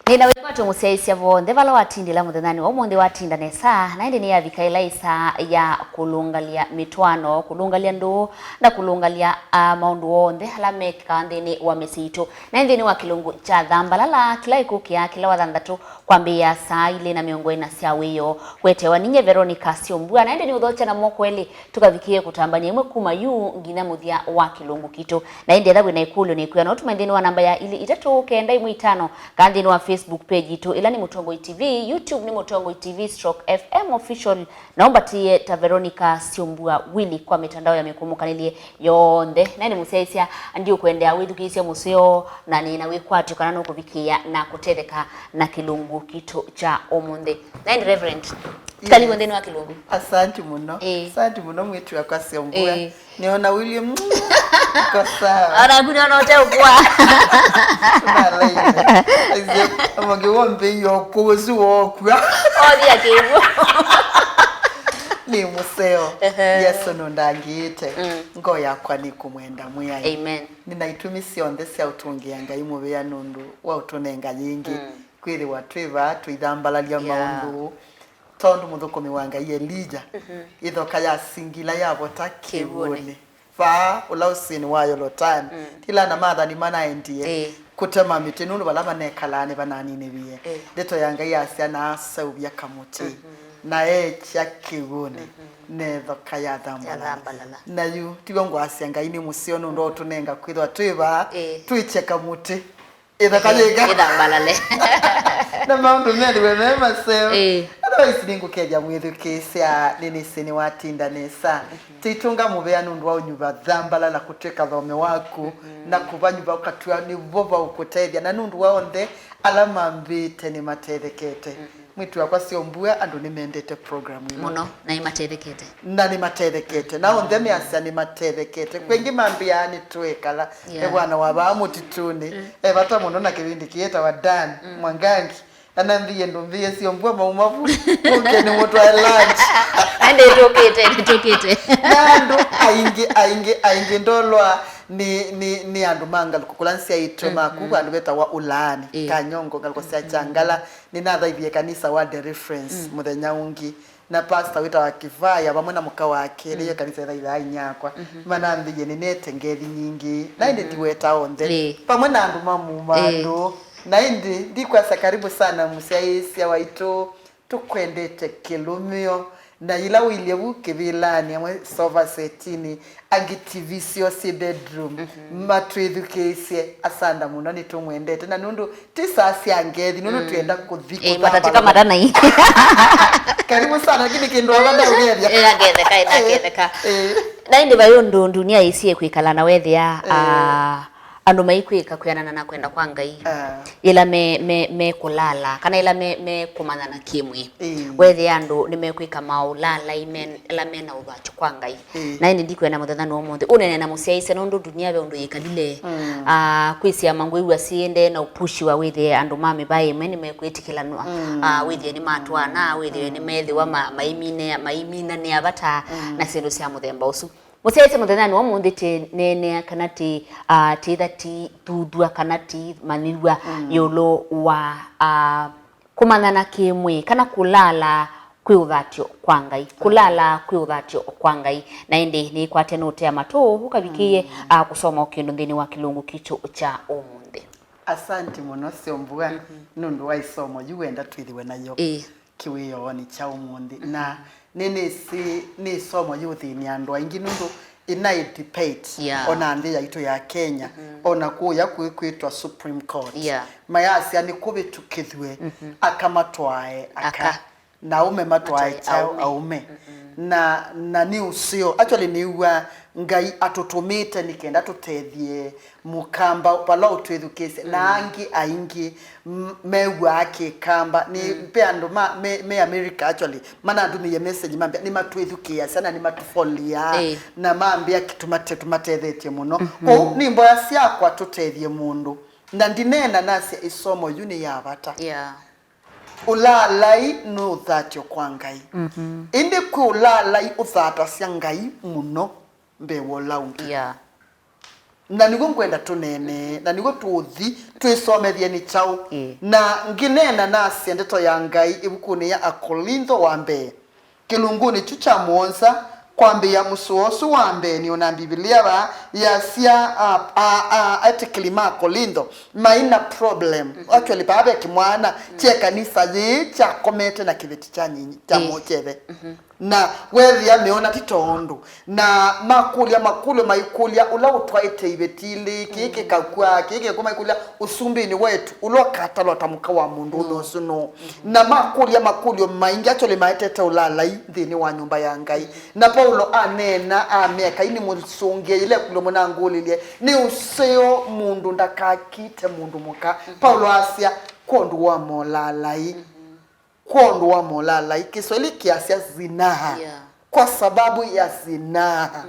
Nina wikwa tumuseisya vonde vala watindila muthenani wa umundi watinda nesa na indi ni yavikaila isa ya kulungalia mitwano kulungalia ndu na kulungalia maundu wonde ala meka nthini wa misitu na nthini wa kilungu cha Thambalala kila ikukia kila wathanthatu kwambia saa ile na miongo ina cia wiyo wetewa ninye Veronica Siombua na indi ni uthocha na mokweli tukavikie kutambania imwe kuma yu nginya muthia wa kilungu kitu na indi ethabu na ikulu ni kuya no tumendini wa namba ya ili 395 kandini wa Facebook page itu ila ni Mutongoi TV, YouTube ni Mutongoi TV /FM official. Naomba tie ta Veronica Siombua wili kwa mitandao ya mikumukanili yonde. Na ni musesia ndio kuendea withukisia museo na ni na wikwatu kana no kuvikia na kutetheka na kilungu kitu cha omunde. Na ni Reverend kali wendeni wa kilungu. Asante muno. Asante muno mwitu wa Siombua. Niona William kosa. Ana kuna note ukwa. Amage wombe yokozi wokwa. Odi akevo. Ni museo. Yesu nondangite. Ngo yakwa ni kumwenda muya. Amen. Ninaitumisi onde sia utungia Ngai mube ya nundu wa utunenga nyingi. Kwiri watwiva tuithambalalia maundu. Tondu muthukomi wa Ngai Elija. Ithoka ya singila ya bota kibone. Fa ulausini wayo lotani. Tila na madha ni mana endie. Kutema miti nunu balama nekalane bananine biye. Deto ya Ngai asia na asawia kamuti. Na cha kibone. Nethoka ya Thambalala. Na yu tigongo asia Ngai ni musio nundu otunenga kwithwa twiva tuicheka muti. Ithoka Thambalale. Na maundu mendi wema seo. Otherwise ningu keja mwithukisia nini sini watinda nesa. Titunga mubea nundu wa unyuva Thambalala kuteka thome waku na kuva nyuva ukatua ni vova ukutethia na nundu wa onde alama mbite ni matethekete. Mwitu wakwa Siombua andu ni mendete programu muno na imatethekete. Na ni matethekete. Na onde measia ni matethekete. Kwengi mambia ni tuwekala. Ewana wabamu tituni. Bata muno na kivindi kieta wa Dan Mwangangi. Anambie ndo mbie Siombua maumavu muke ni mutu wa lunch ande tokete nandu aingi ndolwa ni andu manga kukulansia itema kuku andu beta wa Ulaalai kanyongo kalikosia changala ni natha ithie kanisa wa The Reference muthenya ungi na pastor wita wa Kivaya bamwe na muka wake ile kanisa ila nyakwa mana mbie ni netengethi nyingi na inde tiweta onde pamwe na andu mamu na indi ndikwasa karibu sana musaisia waitu tukwendete kilumio na ila wilevu kivilani amwe sofa setini agitivisio si bedroom matwithukisie asanda muno ni tumwendete na nundu tisasi angethi nundu tuenda kuthiko patatika madana hii karibu sana lakini kindwa bada ugeria agetheka na indi bayo dunia isie kwikala na wethia andu maikwika kuyanana na kwenda kwa Ngai ila me kulala kana ila me kumana na kimwe wethi andu ni mekwika Ulaalai ila mena uthatyo kwa Ngai na ini ndikwena muthethani wa muthi unene na musiaise nundu dunia be undu yikalile kwisia mangu iwa siende na upushi wa wethi andu mame bae meni mekwitikilanwa wethi ni matwana wethi ni methi wa maimina ni abata na sindu cia muthemba usu museise muthethani wa muthi nene kanati ti tudua kanati manirwa yolo wa kumanana kimwe kana kulala kwi uthatyo kwa Ngai kulala kwi uthatyo kwa Ngai na indi ni kwate note ya mato ukavikie kusoma ukindu ndini wa kilungu kicho cha omunde. Asante muno Siombua nundu wa isomo yuenda twithiwe nayo kiwiyo ni cha omunde na ni somo yuthini andu aingi nundu ina debate ona nthi yaitu ya Kenya ona kuya kwitwa Supreme Court mayasi ani kubitukithwe akamatwae aka na ume matwae chao aume na ni usio actually ni wa Ngai atutumite nikenda tutethie mukamba pala utwithukise na aingi mewa ake kamba ni pe andu me America actually mana andu ni message mambia ni matwithukia sana ni matufolia na mambia tumatethetie muno o ni mboya cia kwa tutethie mundu na ndinena nasi isomo yuni ya bata Ulaalai no uthatyo kwa Ngai indi ku Ulaalai uthata cia Ngai muno mbe wo laundi na nigo ngwenda tunene na nigo tuthi twisomethie ni chau na nginena nasi ndeto ya Ngai ibukuni ya Akorintho wa mbere kilunguni chucha monza kwambia musuosu wa mbere ni ona Biblia ba yasia article ma Akorintho maina problem actually babe kimwana che kanisa yi cha komete na kibeti cha nyinyi cha mocheve na wewe ameona titondo na makulia maikulia ula utwaite ibetili kike kakwa kike kuma ikulia usumbini wetu ulokata lotamuka wa mundu unosuno na makulia maingi actually maitete Ulaalai ndini wa nyumba ya Ngai na Paulo anena ameka ini musunge ile kulomona ngulilie ni useo mundu ndakakite mundu muka Paulo asia kondu wa Ulaalai kondo wa Ulaalai Kiswahili kiasia zinaha kwa sababu ya zinaha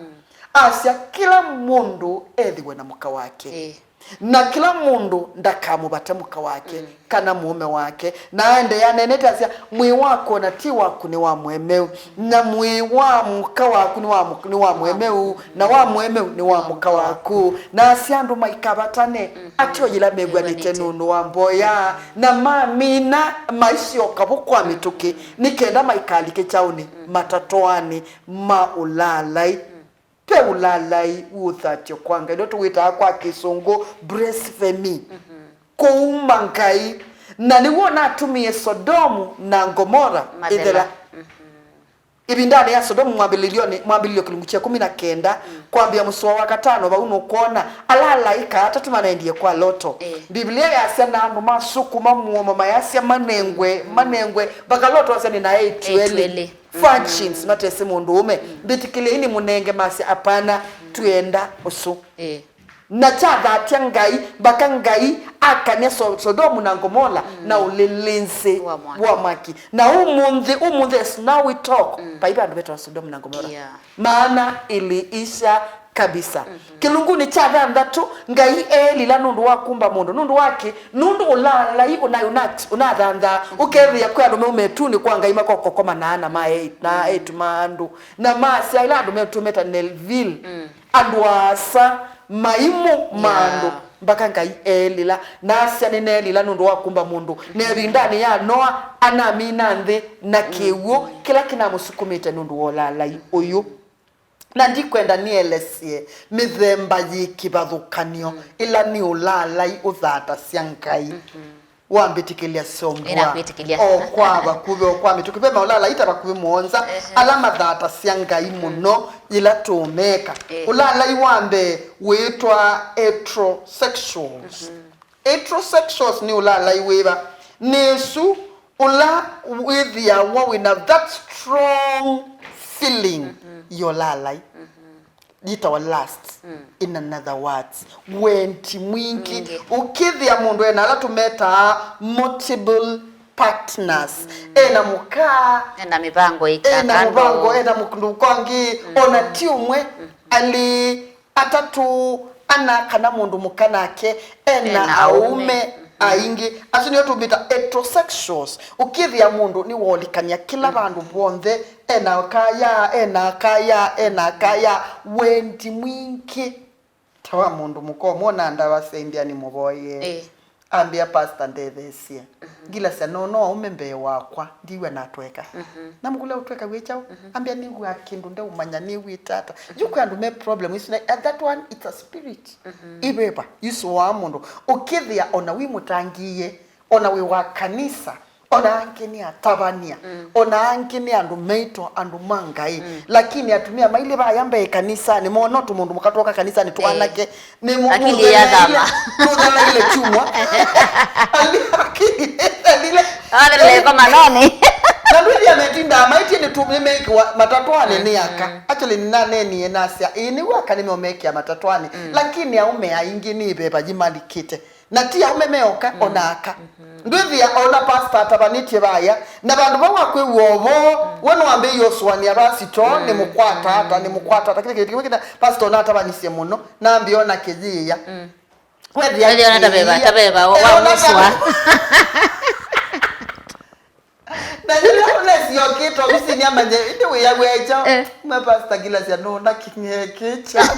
asia kila mundu edhiwe na muka wake na kila mundu ndakamubate muka wake kana mume wake na aende yaneneta asia mwi wako na ti wako ni wa mwemeu na mwi wa muka wako ni wa mwemeu na wa mwemeu ni wa muka wako na asia ndu maikabatane atyo yila megwa nitenunu wa mboya na mamina maisha okabukwa mituki nikenda maikalike chauni matatoani ma Ulaalai pe Ulaalai Uthatyo kwanga ndo tuwita kwa Kisungu blasphemy kuuma Ngai na niwona atumie Sodomu na Gomora idela ibindani ya Sodomu mwabilio kilunguchia 19 kwambia msuwa wa 5 ba unokona alalaika atatu manaendie kwa loto Biblia yasema ando masuku mamuoma mayasya manengwe baka loto wasani na 8 functions matese mundume bitikile ini munenge masi apana tuenda usu na chadha atia Ngai baka Ngai akane Sodomu na Gomora na ulilinzi wa maki na umunthe now we talk baiba ando beto Sodomu na Gomora maana iliisha kabisa kilunguni chadha ndatu Ngai lila nundu wakumba mundu nundu wake nundu Ulaalai unadhanda ukeria kwa ndo umetuni kwa Ngai makoko koma na ma 8 na 8 mandu na masi ila ndo umetumeta Nelville andwasa maimu mandu mbaka Ngai lila nasya nene lila nundu wakumba mundu nebindani ya Noa anamina ndhe na kewo kila kinamusukumite nundu Ulaalai uyu na ndikwenda nielesie mithemba yikibathukanio ila ni Ulaalai uthata cia Ngai wambitikilia sombwa kwaba kube kwame tukipema Ulaalai tabakubi monza alama thata cia Ngai muno ila tumeka Ulaalai wambe witwa heterosexuals heterosexuals ni Ulaalai weba nesu ula with ya we have that strong feeling Ulaalai dita wa last in another words wenti mwingi ukithia mundu ena ala tumeta multiple partners ena muka ena mipango ena mukundu kwangi ona tiumwe ali atatu ana kana mundu mukanake ena aume aingi asini yotu bita heterosexuals ukithia mundu ni wolikania kila bandu bonthe ena kaya wendi mwingi tawa mundu muko mona ndabasendia ni muboye ambia pastor ndethesia gila sia no umembe wakwa ndiwe natweka na mukule utweka wechao ambia ni gwa kindu nde umanya ni witata yuko andu me problem is that one it's a spirit ibeba yuso wa mundu ukithia ona wi mutangiye ona wi wa kanisa ona angini atabania ona angini andu meito andu mangai lakini atumia maile ba yambe kanisa ni mono tu mundu mukatoka kanisa ni twanake ni mundu akili ya dama tudala ile chumwa alile ale kama nani na ndio ametinda maiti ni tumemeke matatwane ni aka actually ni nane ni enasia ini waka ni memeke matatwane lakini aume aingini beba jimalikite na tia umemeoka onaka ndivya ona pastor atabanitie baya na bandu bawa kwe wobo wono ambe yoswani abasito ni mukwata hata kile kile pastor na atabanisie muno na ambiona kejiya wewe ona tabeba wa muswa na ndio unasio kitu usini amanye ndio ya weja ma pastor gila sia no na kinyekecha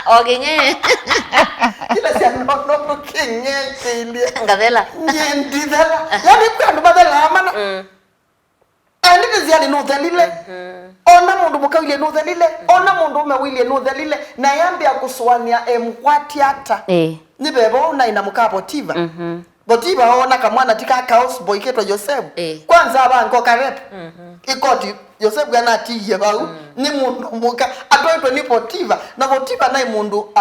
Oginye. Kila sia no kinye kile. Ngavela. Nyendidela. Yani kwa badala amana. Andi ziali no dalile. Ona mundu mukawile no dalile. Ona mundu umewile no dalile. Na yambi akuswania emkwati ata. Nibebo na inamukapo tiva. Botiba ona kamwana tika house boy keto Joseph. Kwanza abango karep. Ikoti Joseph gana tiye bau ni mundu muka atoitwe ni Potiba na Potiba na mundu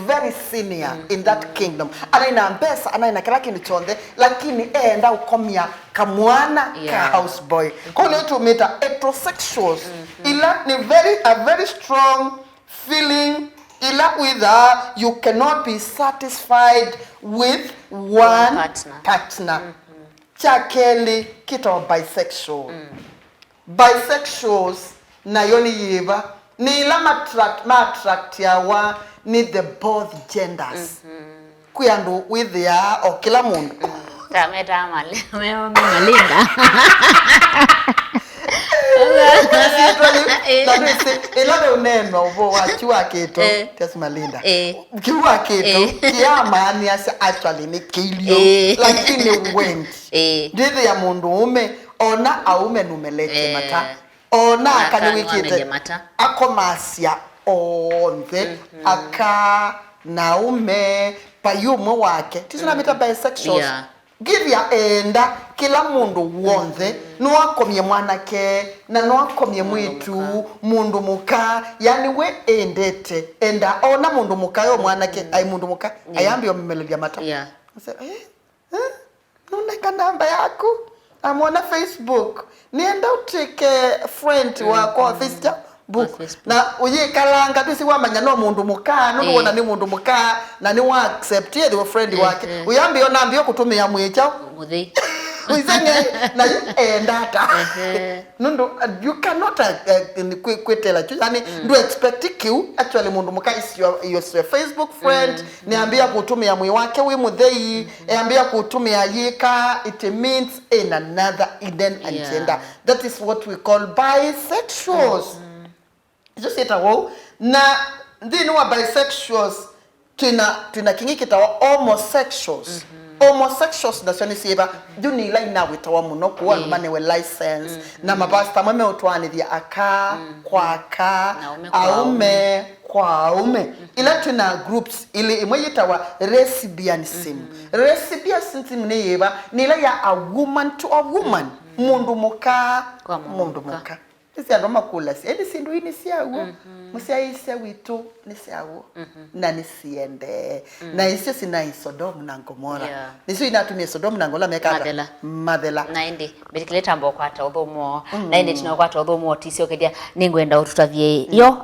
very senior in that kingdom. Ana ina mpesa ana ina kila kintu chonde lakini enda ukomia kamwana ka house boy. Kole to meta heterosexuals. Ila ni a very strong feeling ila with you cannot be satisfied with one partner. Chakeli kito bisexual. Bisexuals na yoni yiva ni ila attract yawa ni the both genders. Kuyandu with ya o kila mundu. Tameta malinda. Ilabe uneno ubo wachiwa keto tesi malinda kiwa keto kiyama ni actually ni kilio lakini went ndithi ya mundu ume ona aume numelete mata ona akaniwikite akomasia onthe aka naume payumo wake tisina mita bisexuals. Give ya enda kila mundu wonze nuakomye mwanake na nuakomye mwitu mundu muka yani we endete enda ona mundu muka yo mwanake ai mundu muka ayambi yo memelia mata nuneka namba yako amona Facebook nienda utike friend wako Facebook na uye kalanga bisi wamanya no mundu muka no wona ni mundu muka na ni wa accept ye the friend wake uyambi yo nambi yo kutumia mwecha muthi uizenge na endata nundo you cannot kwetela yani do expect you actually mundu muka is your Facebook friend niambia kutumia mwe wake we muthei niambia kutumia yika it means in another hidden agenda. That is what we call bisexuals. Just say tawo na ndino wa bisexuals tuna kingi kitawa homosexuals. Homosexuals da soni siba juni ila ina witawa muno kuwa mane we license na mabasta mame utwani dia aka kwa aka aume kwa aume ila tuna groups ili imweyitawa lesbianism. Lesbianism ne yeba ni ila ya a woman to a woman mundu muka kwa mundu muka. Isi andoma kula si edi sindu ini siyawo musia isi wito ni siyawo na nisiende na isi sina Sodom na Gomora nisi inatumia Sodom na Gomora mekata madela na indi bitikileta mbo kwata odhomo na indi tunakwata odhomo tisio kedia ningwenda ututavye yo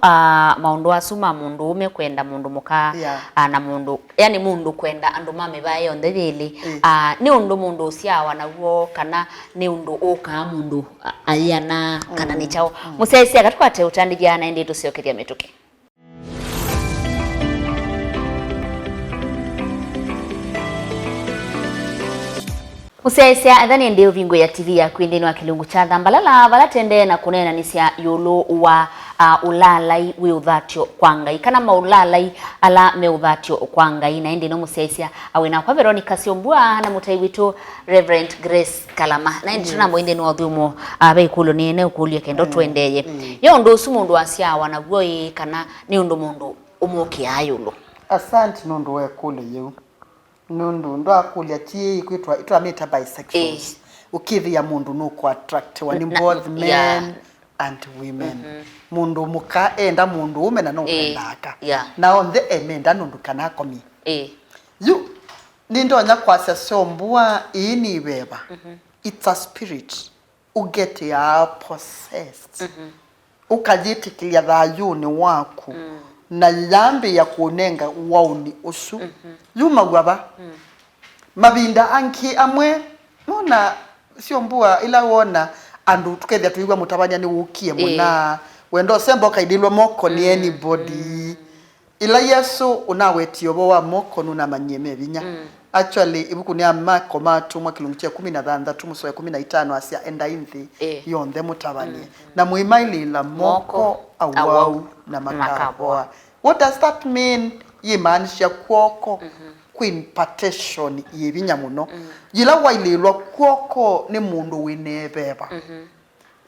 maundu asuma mundu ume kwenda mundu muka na mundu yani mundu kwenda andu mame bae on the vili ni undu mundu usiawa na wo kana ni undu oka mundu ayana kana ni chao musaisia katukwate utandijana indi tusiokedia metuke Musaisia adhani ndio vingo ya TV ya kwindini wa kilungu cha Thambalala valatende na kunena nisia yolo wa Ulaalai we Uthatyo kwa Ngai kana maulaalai ala me Uthatyo kwa Ngai na indi no musaisia awena kwa Veronica Siombua na mutai witu Reverend Grace Kalama na indi tunambo indi no thumo abeikulo ni ene ukulie kendo twendeye yo ndo sumu ndo asia wana goi kana ni ndo mundu umuki ayulo. Asante nondo we kule yu nundu ndo akulia tie kwitwa itwa meta bisexuals ukithi ya mundu nuko attract wani both men and women mundu muka enda mundu ume na nokendaka na on the emenda nundu kana komi you nindo nya kwasa Siombua ini beba it's a spirit uget ya possessed ukajitikilia dhayuni waku na lambe ya kuonenga wauni usu yuma gwaba mabinda anki amwe nona Siombua ila wona andu tukethia tuigwa mutabanya ni wukie muna wendo sembo kaidilwa moko ni anybody ila Yesu unawetio wa moko nuna manyeme binya actually ibuku ni amako matumwa kilunguchia 16 tumusoya 15 asia enda inthi yonde mutabanye na muimaili la moko awau na makaboa What does that mean? Yimaanisha kwoko impartation yebinya muno yila wailelwa kwoko ne mundu winebeba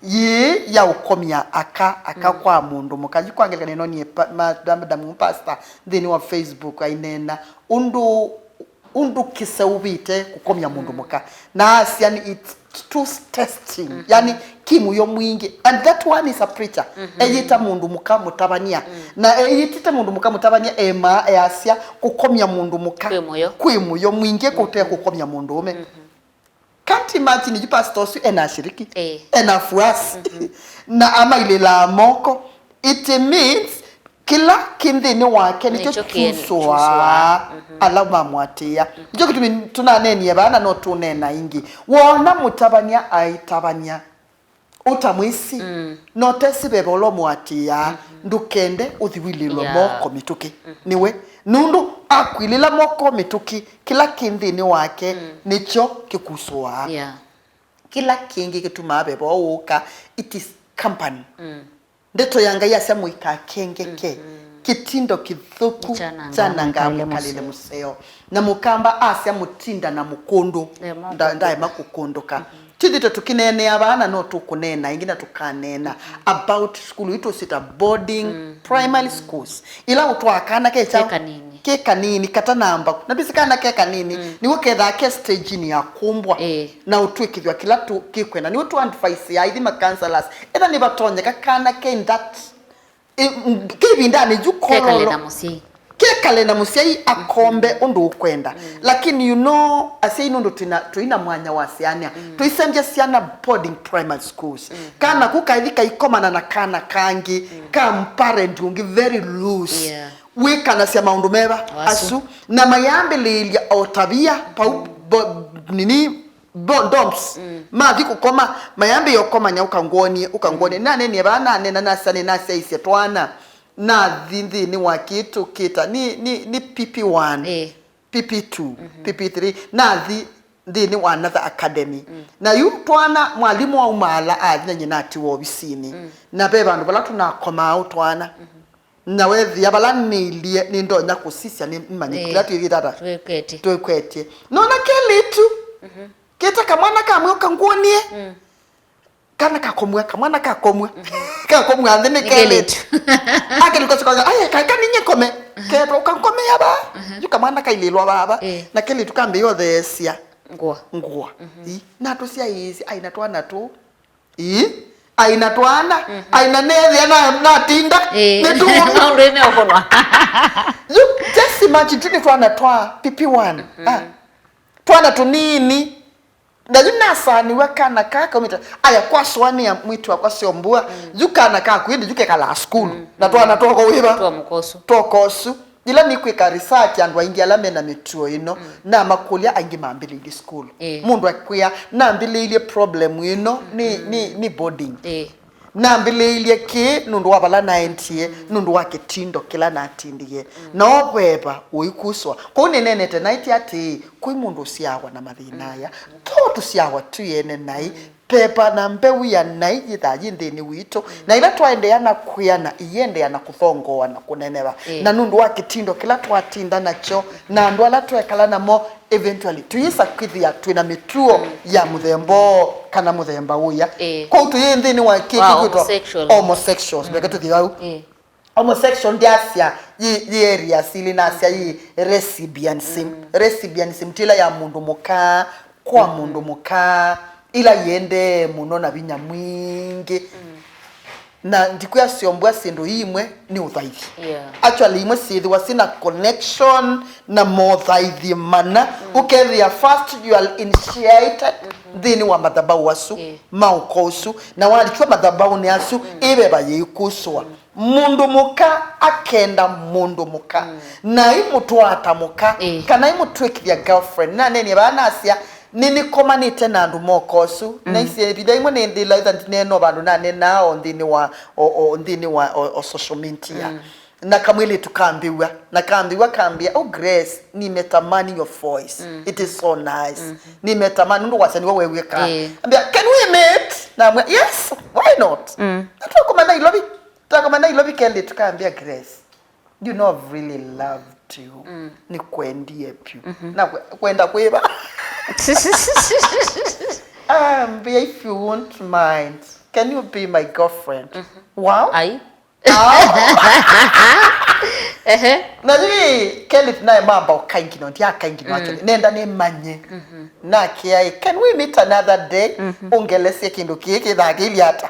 ye ya ukomya aka kwa mundu mukaji kwangelekana no ni madam pastor then wa Facebook ainena undu kiseubite kukomya mundu muka na asiani it's too testing yani kimu yo mwingi and that one is a preacher eyita mundu muka mutabania na eyitita mundu muka mutabania ema asia kukomya mundu muka kwimu yo mwingi kote kukomya mundu ume can't imagine you pastor su enashiriki enafuasi na ama ile la moko it means kila kindini wake nicho kuswa alama mwatia njo kitu tunaneni bana no tunena ingi wona mutabania aitabania utamwisi no tesibebe lo mwatia ndukende uthiwililo moko mituki niwe nundu akwilila moko mituki kila kindini wake nicho kikuswa kila kingi kituma bebo uka it is company ndeto yanga yase muika kengeke kitindo kithuku chana ngale kalile museo na mukamba asya mutinda na mukondo ndaye makukondoka tidito tukinene abana no tukunena ingina tukanena about school ito sita boarding primary schools ila utwakana keka nini kata namba na bisikana keka nini niwe ketha ke stage ni yakumbwa na utwikithwa kila tu kikwena ni utu advice ya ithi ma counselors eba ni batonye kakana ke that kibindani jukololo kekale na musei akombe undu ukwenda lakini you know asei nundu tuina mwanya wasiania tuisembia siana boarding primary schools kana kukaithika ikomana na kana kangi parent ungi very loose wika na sia maundu meba asu na mayambe lilia otabia pa nini doms mathi kukoma mayambe yokoma nya ukangoni nane ni bana nena nasane nase ise twana na dhindi ni wakitu kita ni PP1 PP2 PP3 na dhindi wa another academy na yu twana mwalimu wa umala adina nyinati wo bisini na beba ndo bala tunakoma au twana na wethi yabala nilie nindo nya kusisia ni manyikira tuyitata twekwete nona kelitu kita kamwana kamwe kangonie kana kakomwe kamwana kakomwe kakomwe andene keletu akeliko sikoga aya kakani nyekome keto ukankome yaba yukamwana kaililwa baba na keletu kambe yo thesia ngwa na to sia hizi aina twana tu aina twana aina nethia na tinda netu ndene okolwa you just imagine twana twa PP1 twana tunini ndajina sani wakana kaka umita aya kwa swani ya mwitu kwa siombua yukana kaka kwindi yuke kala school na twana toko wiba tokosu ila ni kweka research andwa ingi alame na mituo ino na makulia angi mambili ili school mundu akwia na mbili ili problem ino ni boarding na mbili ili ki nundu wabala na entie nundu wake tindo kila na atindie na obeba uikuswa kune nenete naiti ati kui mundu siawa na madhinaya totu siawa tu yene nai pepa na mbewu ya nai jithaji ndini wito na ila twaendeana kuyana iyende yana kuthongoa na kuneneva na nundu wake tindo kila twatinda nacho na ndu ala twekala na mo eventually tuyisa kwithia twina mituo ya muthembo kana muthemba uya kwa tuyende ni wa kiki homosexuals beketu thiau homosexual diasia yi area sili na asia yi lesbianism tila ya mundu muka kwa mundu muka ila yende muno na binya mwingi na ndikuya siombwa sindo imwe ni uthaithi actually imwe sithi wasina connection na mothaithi mana ukethia first you are initiated then wa madhabau wasu maukosu na walichwa madhabau ni asu ibeba yikuswa mundu muka akenda mundu muka na imutu atamuka kana imutu ekithia girlfriend na nene bana asia nini komanite na ndu mokosu na isi bida imwe ne ndila neno bandu na nena ondini wa social media na kamwili tukambiwa na kambia oh Grace nimetamani your voice it is so nice nimetamani ndo wasani wewe ka ambia can we meet na yes why not tukomana ilobi kende tukambia Grace you know I've really loved you. Ni kwendie pyu. Na kwenda kweba. If you won't mind, can you be my girlfriend? Wow. Ai. Najui Kelly naye mamba ukaingino ndia kaingino actually nenda ne manye na kiai can we meet another day ungelesie kindu kiki thagili hata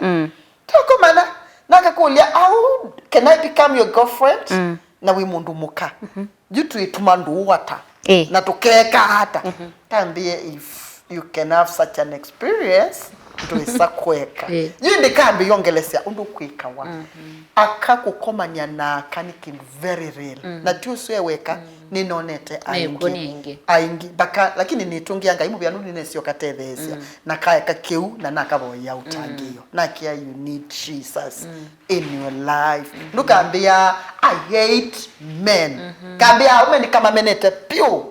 toko mana nakakulia how can I become your girlfriend na we mundu muka jitu itumandu wata na tukeka hata tambie if you can have such an experience tuisa kweka yindi kambi yongelesia undu kwika wa akakukomanya na kanikin very real na tuso yeweka ninonete aingi baka lakini nitungianga imu bya nuni nesio katethesia na kaya kakeu na nakaboya utangio na kia you need Jesus in your life ndukambia I hate men kambia ume ni kama menete pure.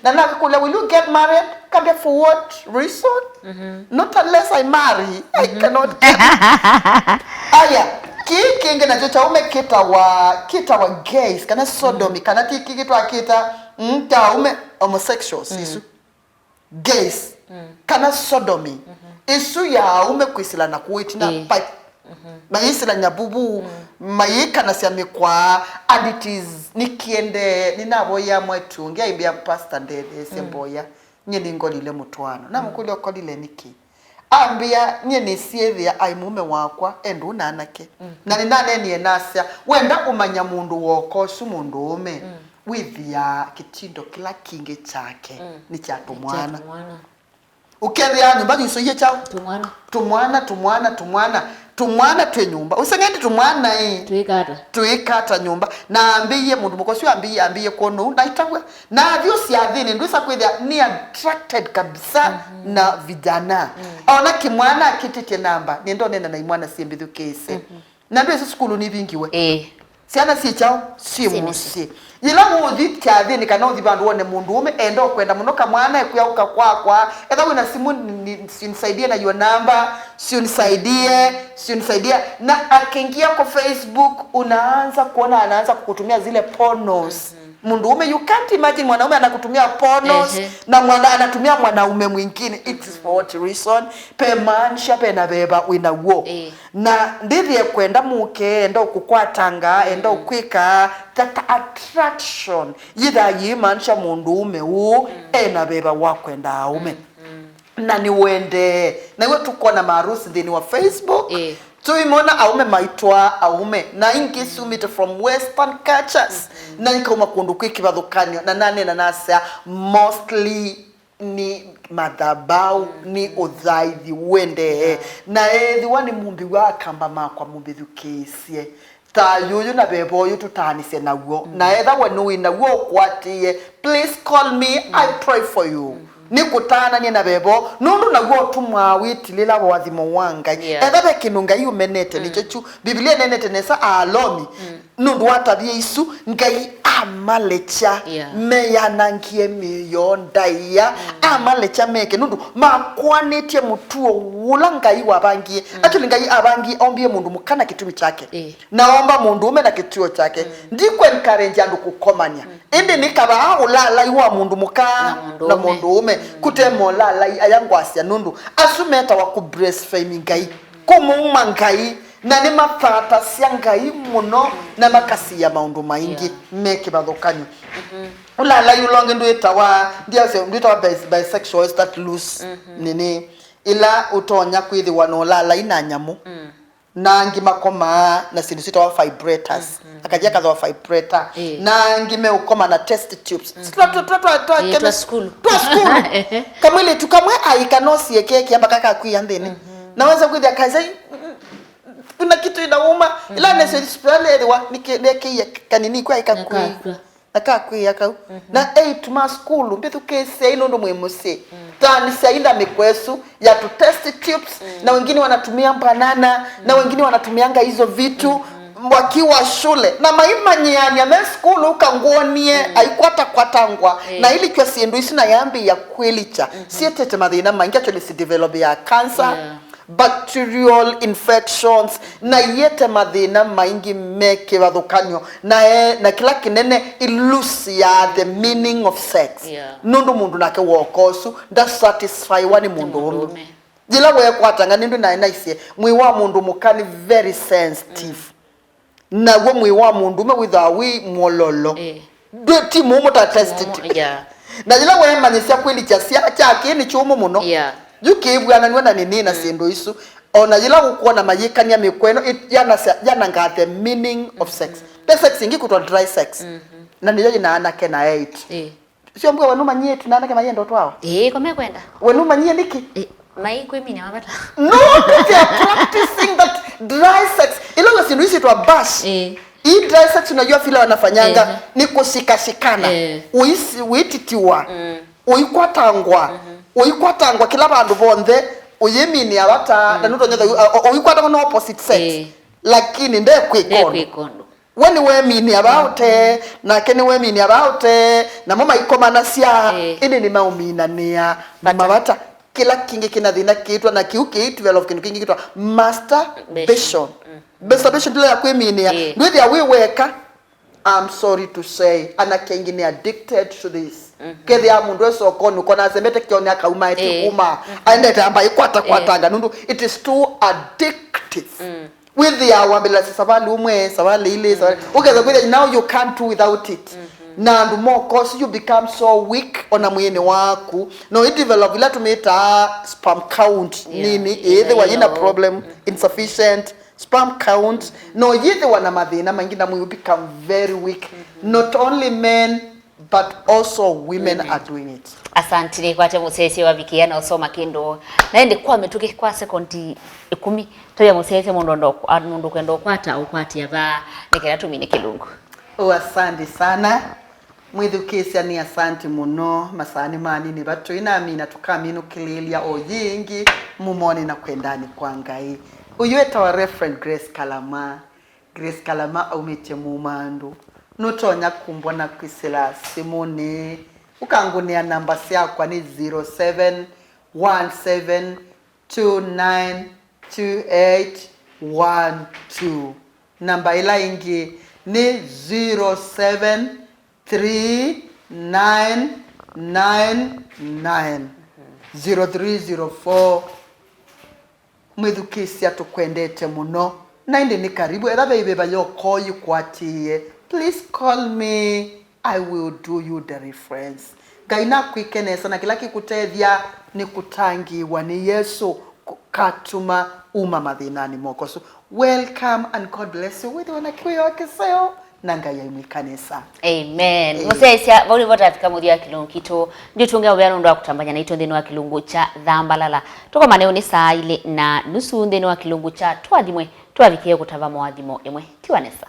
Na nakakula, will you get married? Kambia for what reason? Not unless I marry. I cannot get aya kinge na jocha ume kita wa gays kana sodomy kana kitwa kita ume homosexuals isu gays kana sodomy isu ya ume kwisila na kuitina pipe maisila nyabubu mayika na siamekwa and it is nikiende ninaboya mwetu ngia imbia pastor ndede semboya nyeni ngolile mutwana na mukuli okolile niki ambia nyeni siethia ai mume wakwa endu nanake na ninane ni enasya wenda umanya mundu woko su mundu ume withia kitindo kila kinge chake ni cha tumwana ukethia nyumba yuso ye chao tumwana twe nyumba usengende tumwana tuikata nyumba na ambiye mundu mukosi ambiye kono ndaitagwa na thio siathini ndusa kwithia ni attracted kabisa na vijana ona kimwana kitite namba niendo nena na imwana siembithu kese na ndu skulu ni vingiwe siana si chao si musi ila muthi kyathini kana uthi bandu wone mundu ume endo kwenda muno kamwana ekuyauka kwa etha wina simu nisaidie na your number siunisaidie na akingia kwa Facebook unaanza kuona anaanza kukutumia zile pornos mundu ume you can't imagine mwanaume anakutumia pornos na mwana anatumia mwanaume mwingine it is for what reason pe mansha pe na beba wina wo na ndithie kwenda muke enda kukwatanga enda kwika that attraction yitha yimansha mundu ume u ena beba wakwenda aume na ni wende na iwe tukona marusi dhini wa Facebook tuimona aume maitwa aume na ingi sumite from western cultures na ikauma kundu kwiki bathukanio na nane na nasa mostly ni madhabau ni uthaithi wende na thiwani mumbi wa kamba makwa mumbi thukisie ta yuyu na bebo yu tutanise nawo na etha we no inawo kwatie please call me I pray for you nikutana ni na bebo nundu nawo tumwa witilila wathimo wanga etha be kinunga yu menete nichechu biblia nenete nesa alomi nundu watabie isu ngai amalecha meyanangie miyondaya amalecha meke nundu makwanetie mutuo wula ngai wabangie actually ngai abangie ombie mundu mukana kitumi chake naomba mundu ume na kituo chake ndiko encourage andu kukomania indi nikaba Ulaalai wa mundu muka na mundu ume kutemo Ulaalai ayangwasia nundu asumeta wa ku breastfeeding ngai kumuuma ngai na ni mafata cia ngai muno na makasi ya maundu maingi meke bathukanyo Ulaalai ulonge ndwitawa ndiase ndwitawa bisexual that loose nini ila utonya kwithiwa no Ulaalai na nyamu na ngimakoma na sinusita wa vibrators akajia kaza wa vibrator na ngime ukoma na test tubes twa school kamwili tukamwe aikanosie keki amba kaka kuyanthini naweza kwithia kaza kuna kitu inauma ila nese spele wa nike kanini kwa ikakui akakui akau na 8 ma school mbethu kese ino ndo mwemuse tani sainda mikwesu ya to test tubes na wengine wanatumia banana na wengine wanatumianga hizo vitu wakiwa shule na maimanyiani ya school ukangonie aikwata kwatangwa na ili kwa siendu isi na yambi ya kwelicha sietete mathina maingi actually si develop ya cancer bacterial infections na yete mathina maingi meke bathukanyo na kila kinene ilusia the meaning of sex nundu mundu nake wokosu nda satisfy wani mundu jila we kwatanga nindu na icie mwi wa mundu mukani very sensitive na wo mwi wa mundu me without we mololo ti mumu ta tested na jila we manyisia kwili cha kini chumu muno yukibwana niwe na nini na sendo isu ona jila kuona mayikania mikweno yana nga the meaning of sex the sex ingi kutwa dry sex na niyo ina anake na 8 sio mbwa wanuma nyie tunanake mayendo twao kome kwenda wanuma nyie niki mai kwemini wabata no they are practicing that dry sex ilo sino isi to bash hii dry sex unajua vile wanafanyanga ni kushikashikana uititiwa uikwatangwa kila bandu bonde uyemini abata na nutonyo uikwatangwa no opposite sex lakini nde kwikondo when we mean about na kene we mean about na mama ikomana sia ini ni maumina nia mabata kila kingi kinathina kitwa na kiuki 12 kingi kitwa masturbation masturbation bila kweminia ndwe we weka I'm sorry to say anakengi ni addicted to this kethi amundu esokoni kona sembete kioni akauma eti uma aende tamba ikwatanga nundu it is too addictive with the awambela savali umwe savali ile ukeza kwile now you can't do without it na ndu more cause you become so weak ona mwene waku no it develop ila tumeta sperm count nini either wajina problem insufficient sperm count no yithe wana mathina mangina mwe become very weak not only men but also women are doing it. Asante kwa musese wa bikiana usoma kindo naende kwa metuke kwa sekondi 10 toya musese mundu kwenda kwata ukwati yaba nikera tumine kilungu. Asante sana mwithukisia ni asante muno masani mani ni batu inamina tukamino kililia oyingi mumoni na kwendani kwa Ngai uyueta wa reference Grace Kalama umete mumandu nutonya kumbona kwisila simone ukangunia namba siakwa ni 0717292812 namba ila ingi ni 0739990304 mwithukisia tukwendete muno na indi ni karibu elabe ibeba yoko yukwatie please call me I will do you the reference gaina kwikenesa na kila kikutethia ni kutangiwa ni Yesu katuma mathinani moko so welcome and God bless you with wana kiyo wakiseo na Ngai imwikanisa amen musesia boli bota fika muthia wa kilungu kito ndio tunge ubya ndo akutambanya na ito ndeni wa kilungu cha Thambalala tuko maneo ni saa ile na nusu ndeni wa kilungu cha twathimwe twavikie kutava mwathimo emwe tiwanesa